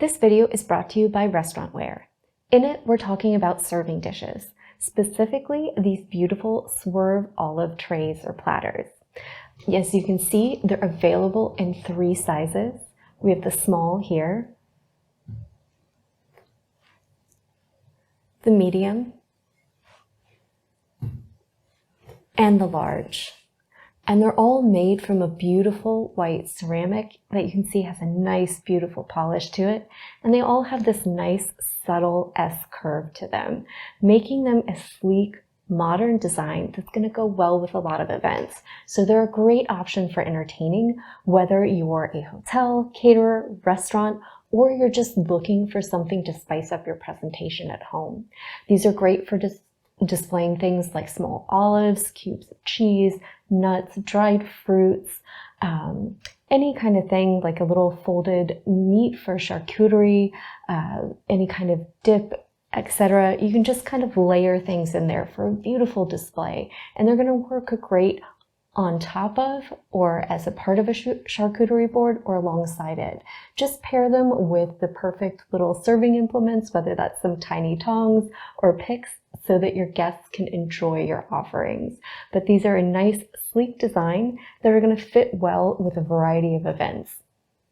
This video is brought to you by Restaurantware. In it, we're talking about serving dishes, specifically these beautiful Swerve olive trays or platters. As you can see, they're available in 3 sizes. We have the small here, the medium, and the large. And they're all made from a beautiful white ceramic that you can see has a nice, beautiful polish to it. And they all have this nice, subtle S curve to them, making them a sleek, modern design that's going to go well with a lot of events. So they're a great option for entertaining, whether you're a hotel, caterer, restaurant, or you're just looking for something to spice up your presentation at home. These are great for displaying things like small olives, cubes of cheese, nuts, dried fruits, any kind of thing like a little folded meat for charcuterie, any kind of dip, etc. You can just kind of layer things in there for a beautiful display, and they're going to work great on top of or as a part of a charcuterie board or alongside it. Just pair them with the perfect little serving implements, whether that's some tiny tongs or picks, so that your guests can enjoy your offerings. But these are a nice, sleek design that are going to fit well with a variety of events.